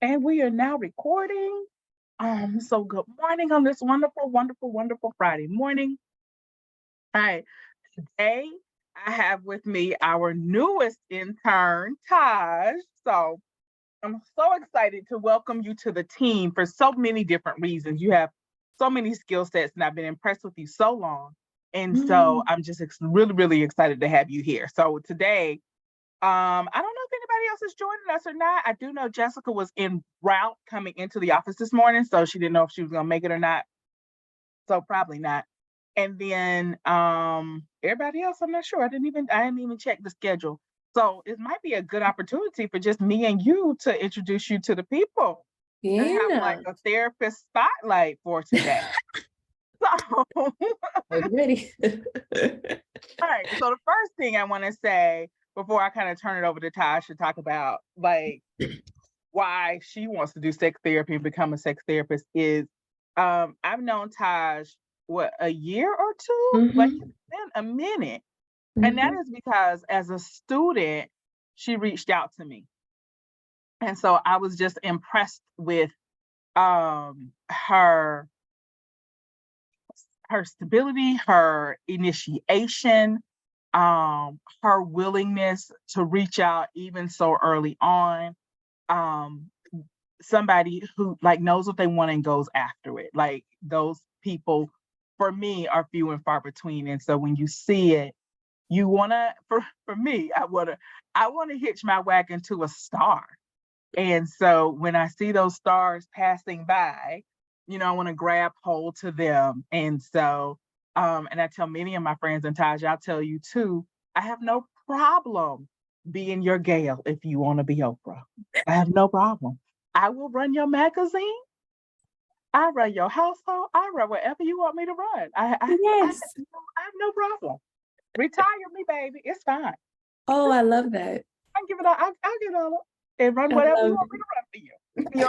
And we are now recording. So good morning on this wonderful, wonderful, wonderful Friday morning. All right, today I have with me our newest intern, Taj. So I'm so excited to welcome you to the team for so many different reasons. You have so many skill sets, and I've been impressed with you so long. And so Mm. I'm just really, really excited to have you here. So today, I don't know if anybody else is joining us or not. I do know Jessica was en route coming into the office this morning, so she didn't know if she was gonna make it or not. So probably not. And then everybody else, I'm not sure. I didn't even check the schedule. So it might be a good opportunity for just me and you to introduce you to the people and have like Yeah. a therapist spotlight for today. So all Ready. right. So the first thing I want to say before I kind of turn it over to Tosh to talk about like why she wants to do sex therapy and become a sex therapist is I've known Taj what a year or two? Like it's hmm been a minute. And that hmm is because as a student, she reached out to me. And so I was just impressed with her stability, her initiation, her willingness to reach out even so early on. Um, Somebody who like knows what they want and goes after it. Like those people for me are few and far between. And so when you see it, you wanna for me, I wanna hitch my wagon to a star. And so when I see those stars passing by, I want to grab hold to them. And so and I tell many of my friends, and Taj, I'll tell you too, I have no problem being your Gail if you want to be Oprah. I have no problem. I will run your magazine. I run your household. I run wherever you want me to run. Yes. I have no problem. Retire me, baby. It's fine. Oh, I love that. I can give it all. I'll give it all up and run I whatever you love want me it. to run for you. You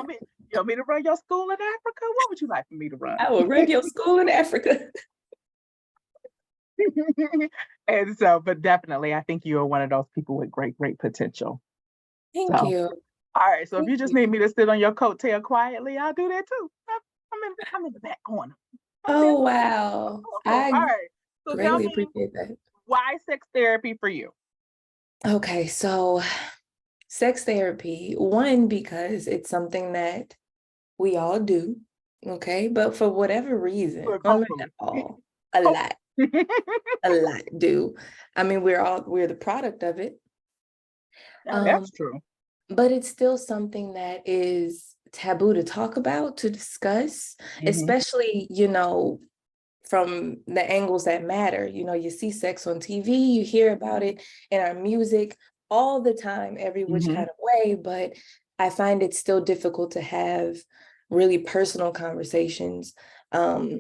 want me to run your school in Africa? What would you like for me to run? I will run your school in Africa. And so, but definitely, I think you are one of those people with great, great potential. So, Thank you. all right. So if Thank you just you. need me to sit on your coattail quietly, I'll do that too. I'm in the back corner. I'm there. Oh, wow. All I right. So tell greatly me, appreciate that. why sex therapy for you? Okay, so sex therapy, one, because it's something that we all do, okay? But for whatever reason, well, not Hopefully. all, a Hope- lot, a lot do. I mean, we're the product of it. Yeah, Um, that's true. but it's still something that is taboo to talk about, to discuss, Hmm. especially, from the angles that matter. You see sex on TV, you hear about it in our music all the time, every which Hmm. kind of way, but I find it still difficult to have really personal conversations, Hmm.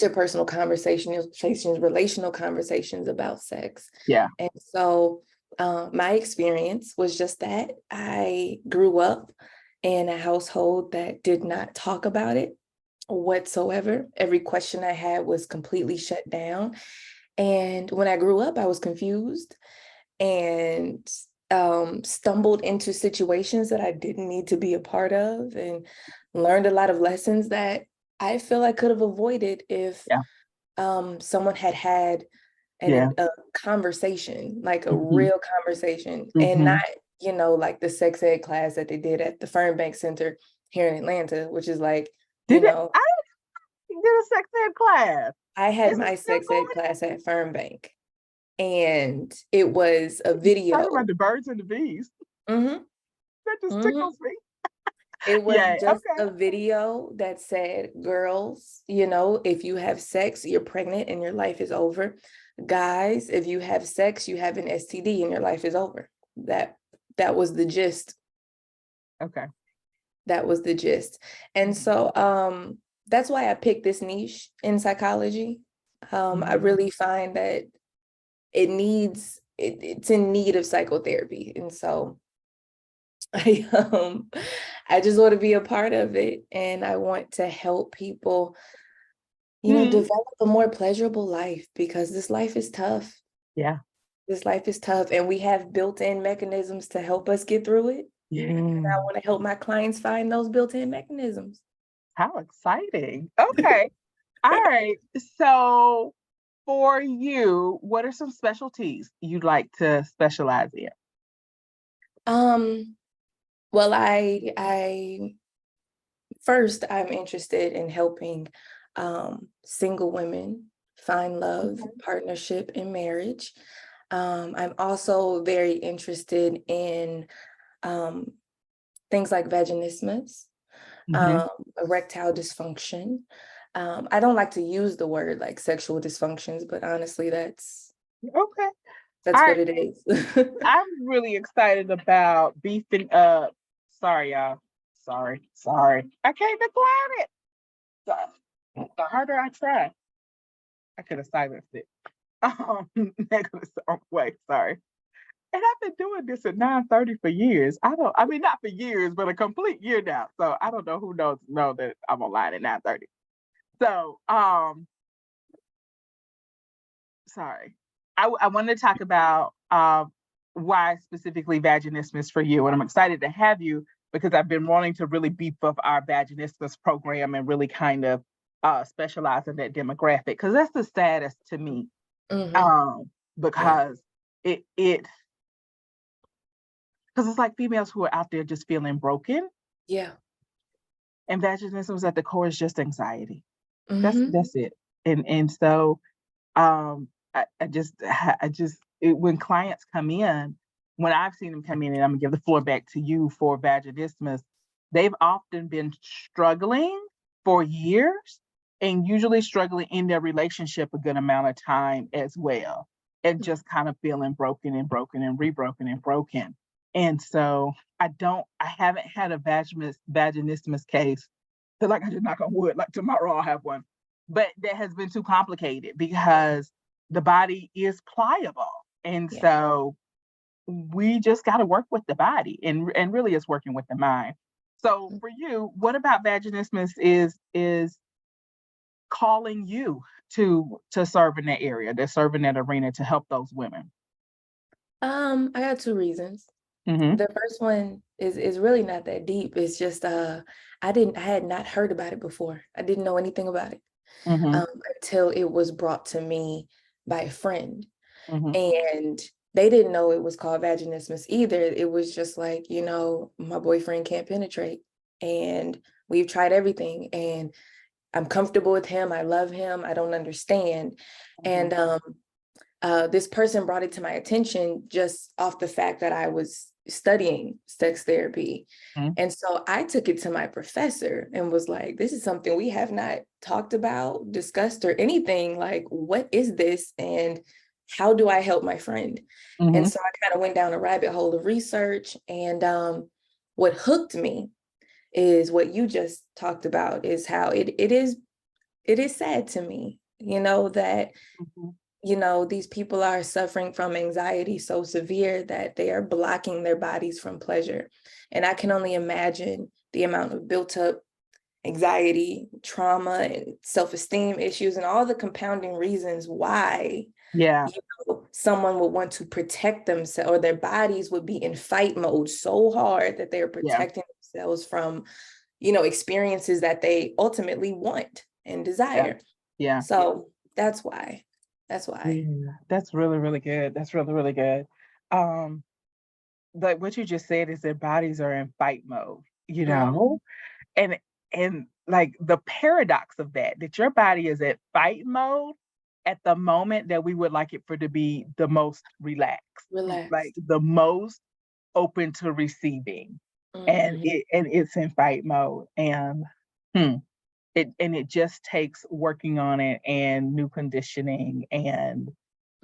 interpersonal conversations, relational conversations about sex. Yeah. And so my experience was just that I grew up in a household that did not talk about it whatsoever. Every question I had was completely shut down. And when I grew up, I was confused and stumbled into situations that I didn't need to be a part of, and learned a lot of lessons that I feel I could have avoided if Yeah. someone had had Yeah. a conversation, like a Hmm. real conversation, and not, Hmm. like the sex ed class that they did at the Fernbank Center here in Atlanta, which is like, you Did it? know, I did a sex ed class. I had Is it my still sex ed going? class at Fernbank, and it was a Talking about video. the birds and the bees. hmm That just hmm tickles me. It was Yeah. just Okay. a video that said, girls, if you have sex, you're pregnant and your life is over. Guys, if you have sex, you have an STD and your life is over. That was the gist. Okay. That was the gist. And Mhm. so that's why I picked this niche in psychology. I Mhm. really find that it's in need of psychotherapy. And so I I just want to be a part of it, and I want to help people, Mhm. develop a more pleasurable life, because this life is tough. Yeah. This life is tough, and we have built-in mechanisms to help us get through it. Yeah. I want to help my clients find those built-in mechanisms. How exciting. Okay. All right. So for you, what are some specialties you'd like to specialize in? Um, well, I first I'm interested in helping single women find love, Okay. partnership, and marriage. I'm also very interested in um, things like vaginismus, Mhm. um, erectile dysfunction. I don't like to use the word like sexual dysfunctions, but honestly, Okay. All that's what right. it is. I'm really excited about beefing up. Sorry, y'all. Sorry. I can't decline it. The harder I try, I could have silenced it. Negative way. Sorry. And I've been doing this at 9:30 for years. I mean, not for years, but a complete year now. So I don't know who know that I'm online at 9:30. So, sorry. I wanted to talk about why specifically vaginismus for you. And I'm excited to have you because I've been wanting to really beef up our vaginismus program and really kind of specialize in that demographic because that's the saddest to me. Hmm. Um, Yeah. because it because it's like females who are out there just feeling broken, Yeah. and vaginismus at the core is just anxiety. Hmm. That's it. And so I just when clients come in, when I've seen them come in, and I'm gonna give the floor back to you for vaginismus, they've often been struggling for years and usually struggling in their relationship a good amount of time as well, and just kind of feeling broken and broken and rebroken and broken. And so I haven't had a vaginismus case. So like I just knock on wood, like tomorrow I'll have one. But that has been too complicated because the body is pliable. And Yeah. so we just got to work with the body and really it's working with the mind. So for you, what about vaginismus is calling you to serve in that area, to serve in that arena to help those women? I got two reasons. Mm-hmm. The first one is really not that deep. It's just I had not heard about it before. I didn't know anything about it Mm-hmm. until it was brought to me by a friend. Mm-hmm. And they didn't know it was called vaginismus either. It was just like, my boyfriend can't penetrate. And we've tried everything. And I'm comfortable with him. I love him. I don't understand. Mm-hmm. And this person brought it to my attention just off the fact that I was studying sex therapy. Mm-hmm. And so I took it to my professor and was like, this is something we have not talked about, discussed, or anything. Like, what is this? And how do I help my friend? And Mm-hmm. so I kind of went down a rabbit hole of research. And what hooked me is what you just talked about, is how it is sad to me, that Mm-hmm. these people are suffering from anxiety so severe that they are blocking their bodies from pleasure. And I can only imagine the amount of built up anxiety, trauma, and self-esteem issues, and all the compounding reasons why Yeah. someone would want to protect themselves, or their bodies would be in fight mode so hard that they're Yeah. protecting themselves from, experiences that they ultimately want and Yeah. desire. Yeah. So that's why. That's why. Yeah. That's really, really good. That's really, really good. Um, like what you just said is their bodies are in fight mode, you Mhm. know? And like the paradox of that your body is at fight mode at the moment that we would like it for to be the most relaxed, like Relaxed. the most open to receiving. And Mhm. it's in fight mode. And hmm, it just takes working on it and new conditioning and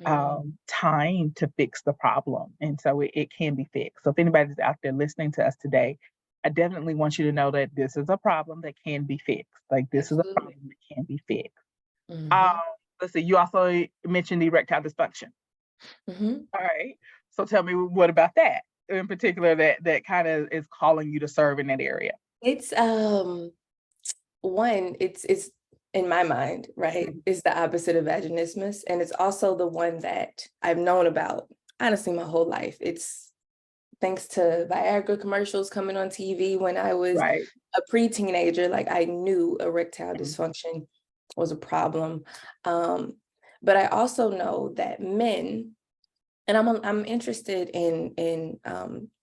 Mhm. time to fix the problem. And so it can be fixed. So if anybody's out there listening to us today, I definitely want you to know that this is a problem that can be fixed. Like this is a Absolutely. problem that can be fixed. Um, Mhm. let's see, you also mentioned erectile dysfunction. Mhm. All right. So tell me what about that in particular that kind of is calling you to serve in that area? It's one, it's in my mind, right? Mhm. It's the opposite of vaginismus. And it's also the one that I've known about honestly my whole life. It's thanks to Viagra commercials coming on TV when I was Right. a pre-teenager, like I knew erectile Mhm. dysfunction was a problem. But I also know that men, and I'm interested in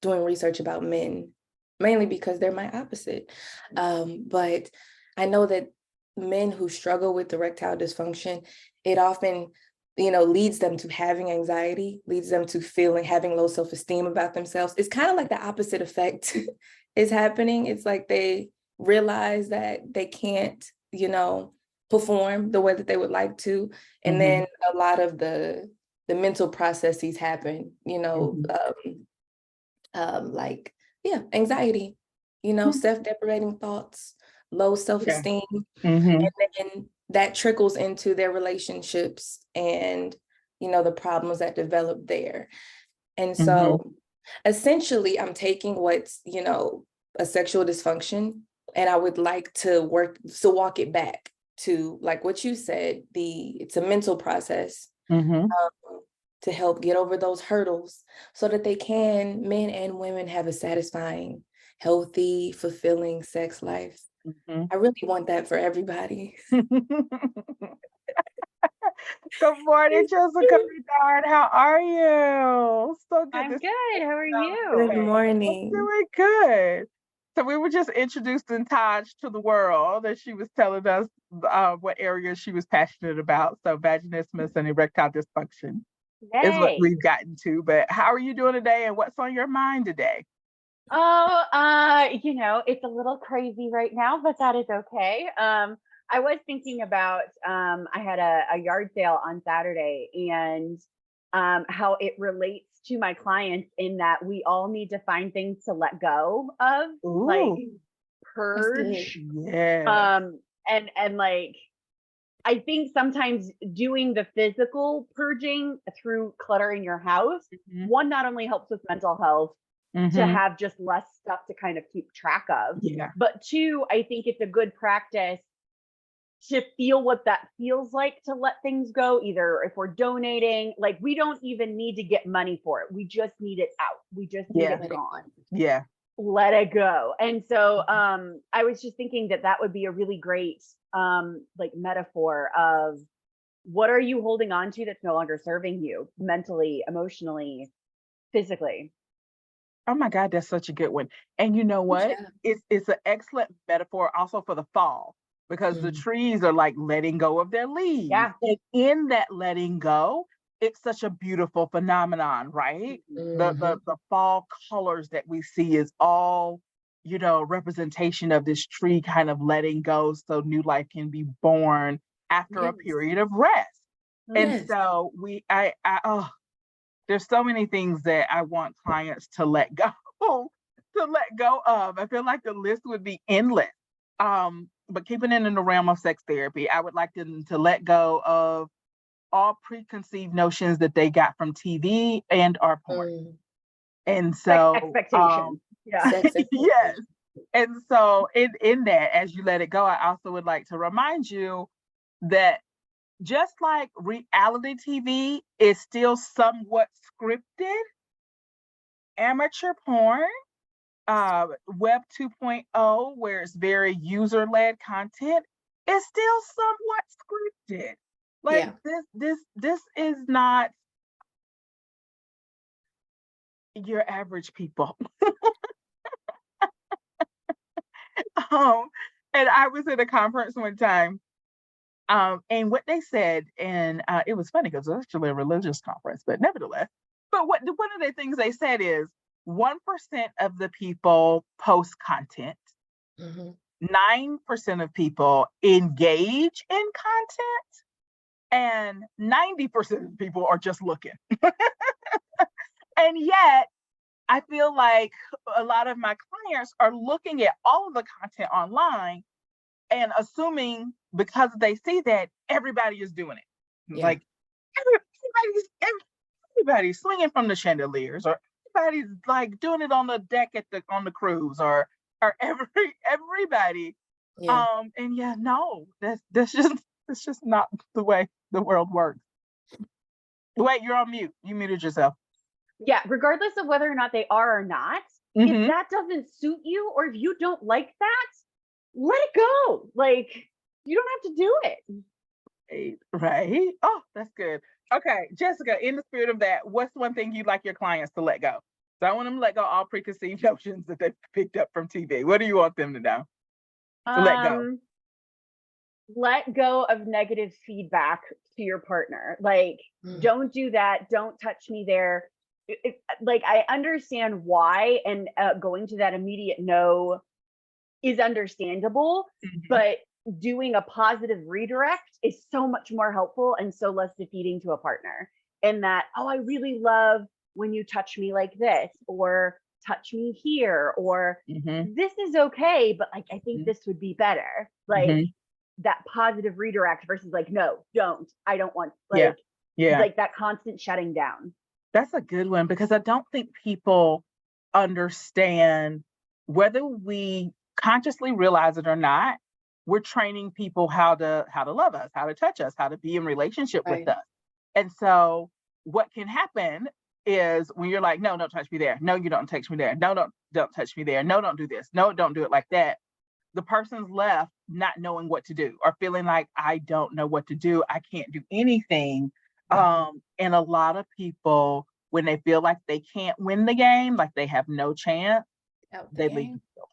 doing research about men, mainly because they're my opposite. But I know that men who struggle with erectile dysfunction, it often, leads them to having anxiety, leads them to having low self-esteem about themselves. It's kind of like the opposite effect is happening. It's like they realize that they can't, perform the way that they would like to. And then a lot of the mental processes happen, like, anxiety, self-deprecating thoughts, low Yeah. self-esteem, Mhm. and then that trickles into their relationships and, the problems that develop there. And Mhm. so essentially, I'm taking what's, a sexual dysfunction, and I would like to walk it back to, like what you said, it's a mental process, Mhm. to help get over those hurdles so that men and women, have a satisfying, healthy, fulfilling sex life. Mhm. I really want that for everybody. Good morning, Jessica Bedard. How are you? So good to I'm see good. you How are down you? Good today. I'm morning. doing good. So we were just introducing Taj to the world, and she was telling us what areas she was passionate about. So vaginismus and erectile dysfunction is what Yay. we've gotten to. But how are you doing today, and what's on your mind today? Oh, it's a little crazy right now, but that is okay. I was thinking about I had a yard sale on Saturday and how it relates to my clients in that we all need to find things to let go of, like Ooh, That's good. purge. yes. And like I think sometimes doing the physical purging through clutter in your house, Mhm. one, not only helps with mental health to Mhm. have just less stuff to kind of keep track of, Yeah. but two, I think it's a good practice to feel what that feels like to let things go. Either if we're donating, like we don't even need to get money for it. We just need it out. We just need Yeah. it Let it gone. go. Yeah. Let it go. And so Mhm. I was just thinking that that would be a really great like metaphor of what are you holding on to that's no longer serving you mentally, emotionally, physically. Oh my God, that's such a good one. And you know Good what? job. It's an excellent metaphor also for the fall because the Mm. trees are like letting go of their leaves. Yeah. And in that letting go, it's such a beautiful phenomenon, right? The Mhm. the fall colors that we see is all, representation of this tree kind of letting go so new life can be born after a Yes. period of rest. And Mhm. Yes. so I oh, there's so many things that I want clients to let go to let go of. I feel like the list would be endless. But keeping it in the realm of sex therapy, I would like them to let go of all preconceived notions that they got from TV and or porn. Mm. And so, Expectations. Yeah. Sex yes. expectations. And so in that, as you let it go, I also would like to remind you that just like reality TV is still somewhat scripted, amateur porn, web 2.0, where it's very user-led content, is still somewhat scripted. Like Yeah. this is not your average people. um, and I was at a conference one time, and what they said, and it was funny because it was actually a religious conference, but nevertheless, but one of the things they said is 1% of the people post content, Mhm. 9% of people engage in content, and 90% of people are just looking. And yet, I feel like a lot of my clients are looking at all of the content online and assuming because they see that everybody is doing it. Yeah. Like everybody's swinging from the chandeliers, or everybody's like doing it on the deck on the cruise, or everybody. Yeah. And yeah, no, that's just that's just not the way the world works. Wait, you're on mute. You muted yourself. Yeah, regardless of whether or not they are or not, if Mhm. that doesn't suit you or if you don't like that, let it go. Like, you don't have to do it. Right. Oh, that's good. Okay, Jessica, in the spirit of that, what's one thing you'd like your clients to let go? So I want them to let go all preconceived notions that they picked up from TV. What do you want them to know? To let go. Um, let go of negative feedback to your partner. Like, Mm. don't do that. Don't touch me there. Like, I understand why, and going to that immediate no is understandable, Mhm. but doing a positive redirect is so much more helpful and so less defeating to a partner. In that, oh, I really love when you touch me like this, or touch me here, or Mhm. this is okay, but like, I think Mhm. this would be better. Like, Mhm. that positive redirect versus like, no, don't, I don't want, Yeah. Yeah. like that constant shutting down. That's a good one because I don't think people understand, whether we consciously realize it or not, we're training people how to love us, how to touch us, how to be in relationship with Right. us. And so what can happen is when you're like, no, don't touch me there. No, you don't touch me there. No, don't touch me there. No, don't do this. No, don't do it like that. The person's left not knowing what to do or feeling like, I don't know what to do. I can't do anything. And a lot of people, when they feel like they can't win the game, like they have no chance, Out the they leave the game. field.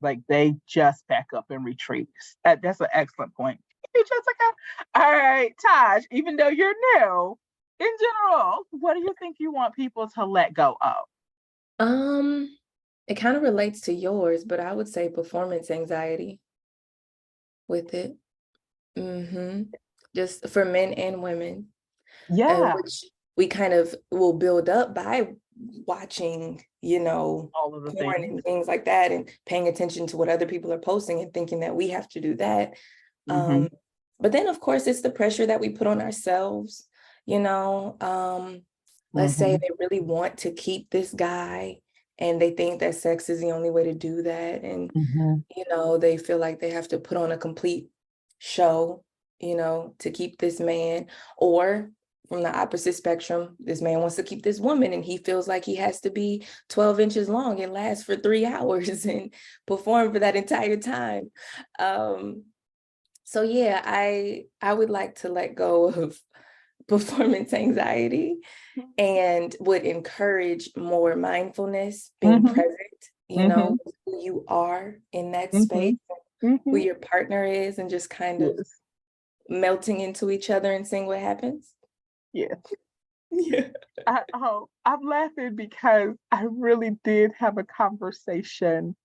Like they just back up and retreat. That's an excellent point. Hey, Jessica. All right, Taj, even though you're new, in general, what do you think you want people to let go of? Um, it kind of relates to yours, but I would say performance anxiety with it. Just for men and women, and Yeah, which we kind of will build up by watching, all of the porn things. and things like that, and paying attention to what other people are posting and thinking that we have to do that. Hmm. But then, of course, it's the pressure that we put on ourselves, you know. Let's say Hmm. they really want to keep this guy and they think that sex is the only way to do that. And, Hmm. they feel like they have to put on a complete show, to keep this man. Or from the opposite spectrum, this man wants to keep this woman and he feels like he has to be 12 inches long and last for 3 hours and perform for that entire time. So yeah, I would like to let go of performance anxiety and would encourage more mindfulness, being Hmm. present, Hmm. with who you are in that Hmm. space, who Hmm. your partner is, and just kind of Yes. melting into each other and seeing what happens. Yes. Yeah. I'm laughing because I really did have a conversation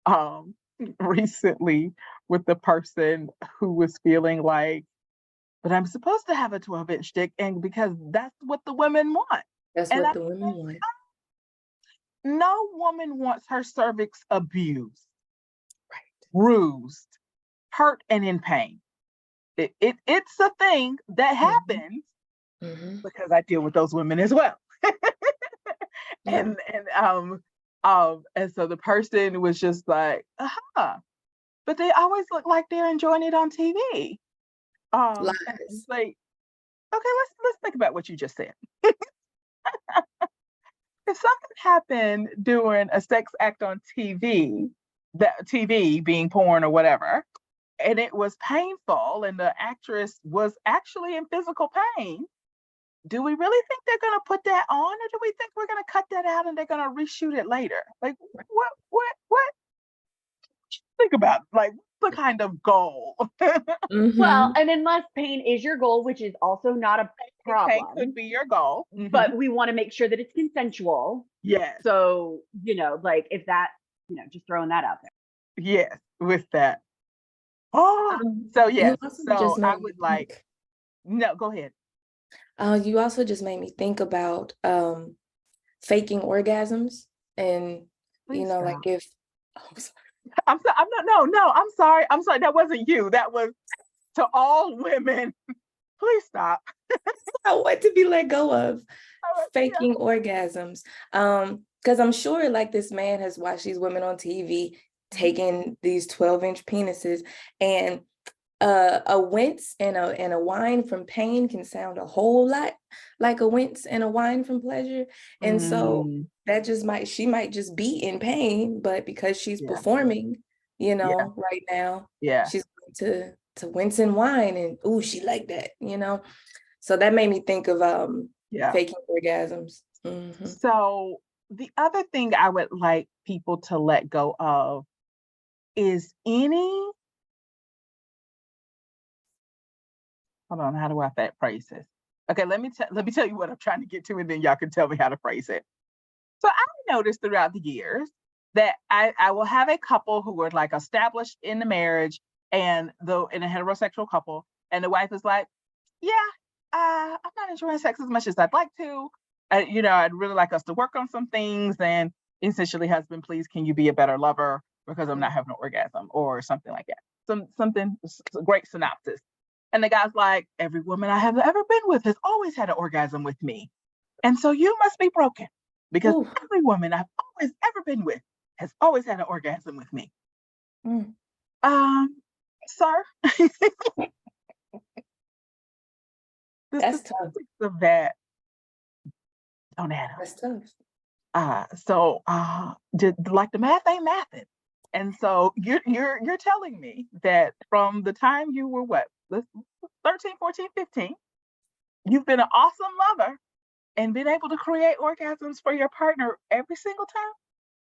um recently with the person who was feeling like, but I'm supposed to have a 12-inch dick, and because that's what the women want. That's And what the women want. no woman wants her cervix abused, Right. bruised, hurt, and in pain. It's a thing that Mhm. happens Mhm. because I deal with those women as well. Yeah. And so the person was just like, but they always look like they're enjoying it on TV. And it's Lies. like, okay, let's think about what you just said. If something happened during a sex act on TV, that TV being porn or whatever, and it was painful and the actress was actually in physical pain, do we really think they're going to put that on, or do we think we're going to cut that out and they're going to reshoot it later? Like, what think about, like, what's the kind of goal? Well, Mhm. and unless pain is your goal, which is also not a Pain could problem, be your goal. but we want to make sure that it's consensual. Yes, So, like, if that, just throwing that out there. yes, with that. Oh, so You yes, also so just I made me would like, think. no, go ahead. You also just made me think about faking orgasms, and Please like stop. if oh, sorry. I'm not, no, no, I'm sorry. I'm sorry. That wasn't you. That was to all women. Please stop. I want to be let go of Yeah. faking orgasms. Because I'm sure like this man has watched these women on TV Mhm. taking these 12-inch penises, and a wince and a whine from pain can sound a whole lot like a wince and a whine from pleasure. And so Mm, that she might just be in pain, but because she's yeah, performing, yeah, right now, yeah, she's going to wince and whine and ooh, she like that, So that made me think of yeah. faking orgasms. Mhm. So the other thing I would like people to let go of is any, hold on, how do I phrase this? Okay, let me tell you what I'm trying to get to, and then y'all can tell me how to phrase it. So I noticed throughout the years that I will have a couple who are like established in the marriage and though in a heterosexual couple, and the wife is like, yeah, I'm not enjoying sex as much as I'd like to. I'd really like us to work on some things. And essentially, husband, please, can you be a better lover because I'm not having an orgasm or something like that. Something great synopsis. And the guy's like, every woman I have ever been with has always had an orgasm with me. And so you must be broken because Ooh. every woman I've always ever been with has always had an orgasm with me. Mm. Sir, the That's tough. statistics of that don't add up. That's tough. Like the math ain't mathing. And so you're telling me that from the time you were what, 13, 14, 15, you've been an awesome lover and been able to create orgasms for your partner every single time?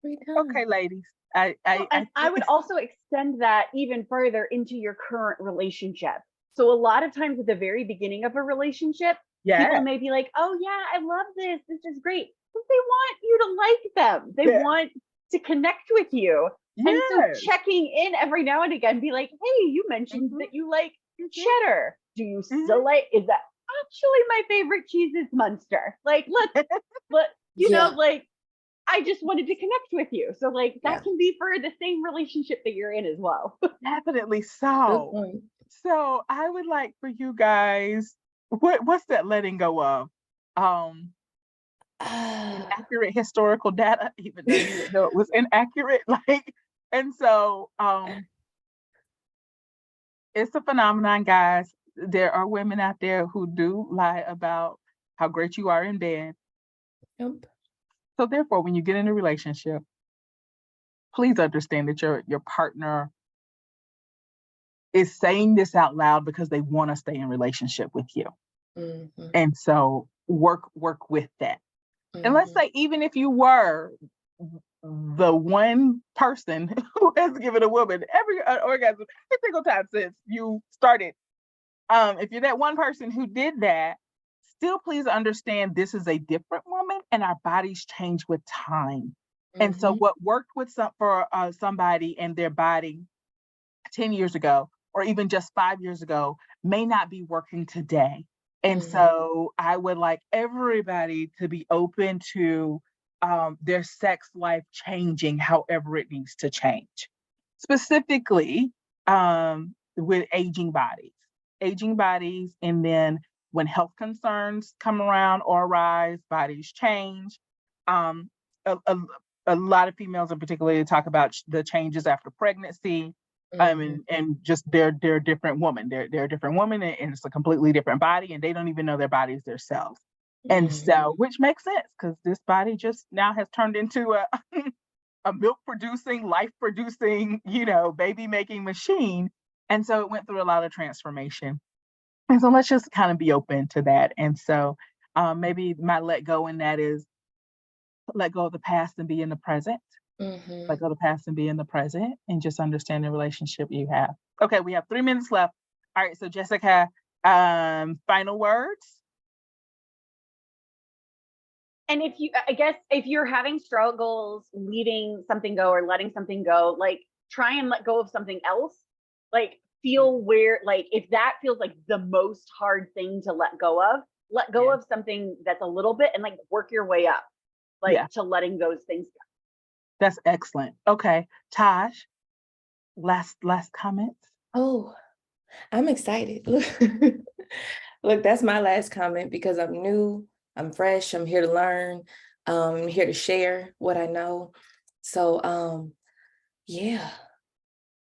Every Okay, time. ladies. Well, and I would also extend that even further into your current relationship. So a lot of times at the very beginning of a relationship, people Yeah, may be like, "Oh yeah, I love this. This is great." But they want you to like them. They yeah, want to connect with you. And so yeah. checking in every now and again, be like, "Hey, you mentioned Mhm, that you like mhm, cheddar. Do you mhm. still like, is that actually my favorite cheese is Munster? Like, let Yeah. like I just wanted to connect with you." So like Yeah. that can be for the same relationship that you're in as well. Definitely Good so. point. So I would like for you guys, what's that letting go of? Um, Ah. Inaccurate historical data, even though you would know it was inaccurate. Like, and so it's a phenomenon, guys. There are women out there who do lie about how great you are in bed. Yep. So therefore, when you get in a relationship, please understand that your partner is saying this out loud because they want to stay in relationship with you. Mhm. And so work with that. And let's Mhm. say even if you were the one person who has given a woman every orgasm every single time since you started, if you're that one person who did that, still please understand this is a different woman and our bodies change with time. And so Mhm. what worked with somebody and their body 10 years ago, or even just 5 years ago, may not be working today. And Mhm. so I would like everybody to be open to their sex life changing however it needs to change. Specifically, with aging bodies, and then when health concerns come around or arise, bodies change. Um, a, a, a lot of females in particular talk about the changes after pregnancy, Mhm. and just they're a different woman. They're a different woman, and it's a completely different body, and they don't even know their bodies themselves. And Mhm. so, which makes sense because this body just now has turned into a milk producing, life producing, baby making machine. And so it went through a lot of transformation. And so let's just kind of be open to that. And so maybe my let go in that is let go of the past and be in the present. Let Mhm. go of the past and be in the present and just understand the relationship you have. Okay, we have 3 minutes left. All right, so Jessica, final words. And if you, I guess, if you're having struggles leaving something go or letting something go, like try and let go of something else. Like feel where, like if that feels like the most hard thing to let go Yeah, of something that's a little bit and like work your way up, like yeah, to letting those things go. that's excellent. Okay, Taj, last comments. Oh, I'm excited. Look, that's my last comment because I'm new, I'm fresh, I'm here to learn, I'm here to share what I know. So yeah,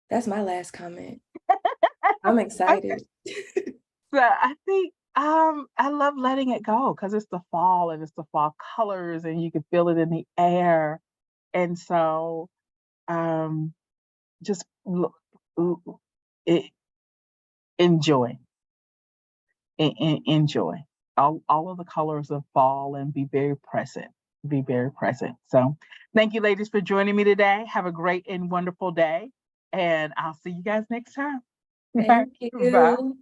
that's my last comment. I'm Okay. excited. So I think I love letting it go because it's the fall and it's the fall colors and you can feel it in the air. And so um just it, enjoy enjoy all of the colors of fall and be very present. So thank you ladies for joining me today. Have a great and wonderful day and I'll see you guys next time. Thank Bye. you.